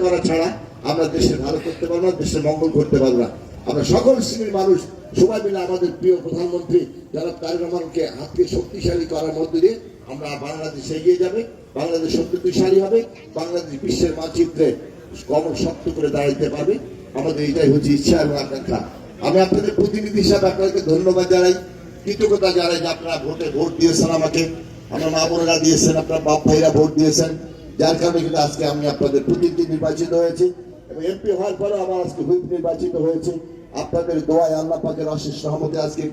করা ছাড়া আমরা দেশের ভালো করতে পারবো না, দেশের মঙ্গল করতে পারবো না। আমরা সকল শ্রেণীর মানুষ সবাই মিলে আমাদের প্রিয় প্রধানমন্ত্রী যারা তারেক রহমানকে হাতকে শক্তিশালী করার মধ্য দিয়ে আমরা বাংলাদেশ এগিয়ে যাবে, বাংলাদেশ শক্তিশালী হবে, বাংলাদেশ বিশ্বের মানচিত্রে কমল শক্ত করে দাঁড়াইতে পারবে। আমাদের এটাই হচ্ছে ইচ্ছা এবং আকাঙ্ক্ষা। আমি আপনাদের প্রতিনিধি হিসাবে আপনাদেরকে ধন্যবাদ জানাই, কৃতজ্ঞতা জানাই যে আপনারা ভোট দিয়েছেন আমাকে, আমার মা বোনেরা দিয়েছেন, আপনার বাপ ভাইরা ভোট দিয়েছেন, যার কারণে কিন্তু আজকে আমি আপনাদের প্রতিনিধি নির্বাচিত হয়েছি এবং এমপি হওয়ার পরেও আমার আজকে হুইপ নির্বাচিত হয়েছে। আপনাদের দোয়ায় আল্লাহ পাকের অশেষ রহমতে আজকে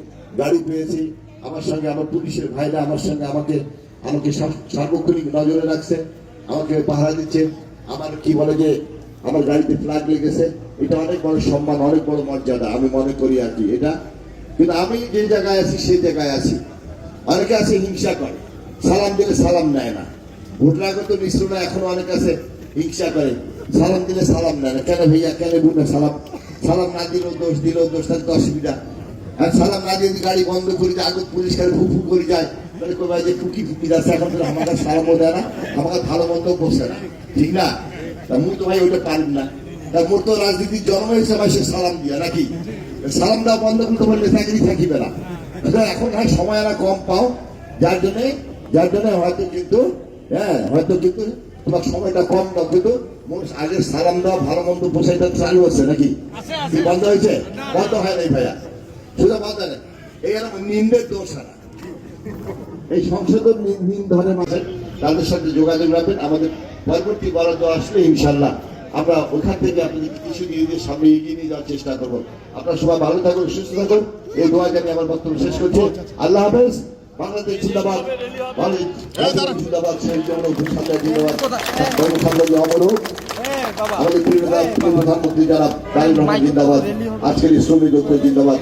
গাড়ি পেয়েছি। আমার সঙ্গে আমার পুলিশের ভাইরা আমার সঙ্গে আমাকে সার্বক্ষণিক নজরে রাখছে, আমাকে পাহারা দিচ্ছে। আমার কি বলে যে আমার গাড়িতে ফ্ল্যাগ লেগেছে, এটা অনেক বড় সম্মান, অনেক বড় মর্যাদা আমি মনে করি আর কি এটা। কিন্তু আমি যে জায়গায় আছি সেই জায়গায় আছি। অনেকে আছে হিংসা করে, সালাম দিলে সালাম নেয় না। ভোটের আগে তো মিশ্ররা এখনো অনেক আছে হিংসা করে, সালাম দিলে সালাম নেয় না। কেন ভাইয়া, কেন বুঝবে সালাম না দিলেও দোষ, দিলেও দোষ, তাহলে তো অসুবিধা। আর সালাম না দিয়ে গাড়ি বন্ধ করে যায়, আগে পুলিশ গাড়ি ফুফু করে যায়, তাহলে কবে যে ফুকি যাচ্ছে, এখন তো আমাকে সালামও দেয় না, আমাকে ভালো মন্দ বসে না, ঠিক না? তা মুই তো ভাই ওইটা পারেন না। তা মোর তো রাজনীতির জন্ম হয়েছে ভাই সে সালাম দিয়া, নাকি? সালাম দেওয়া বন্ধ করতে পারলে চাকরি থাকিবে না। এখন হয় সময় এরা কম পাও, যার জন্য হয়তো কিন্তু তোমার সময়টা কম দাও, কিন্তু মানুষ আগে সালাম দেওয়া ভালো মন্দ পোষাইটা চালু হচ্ছে নাকি? বন্ধ হয়েছে? বন্ধ হয় নাই ভাইয়া, শুধু বন্ধ নেই। এই নিন্দের দোষ না, এই সংসদের নিন ধরনের মাঝে তাদের সাথে যোগাযোগ রাখবেন। আমাদের পরবর্তী বরাদ্দ আসলে ইনশাল্লাহ আমরা ওখান থেকে আপনাদের কিছু দিয়ে সামনে এগিয়ে নিয়ে যাওয়ার চেষ্টা করবো। আপনারা সবাই ভালো থাকুন, সুস্থ থাকুন, এই দোয়া জানিয়ে আমার বক্তব্য শেষ করছি। আল্লাহ হাফেজ। বাংলাদেশ জিন্দাবাদ, জিন্দাবাদ, প্রধানমন্ত্রী যারা তারেক রহমান জিন্দাবাদ, আজকের শ্রমিক জিন্দাবাদ।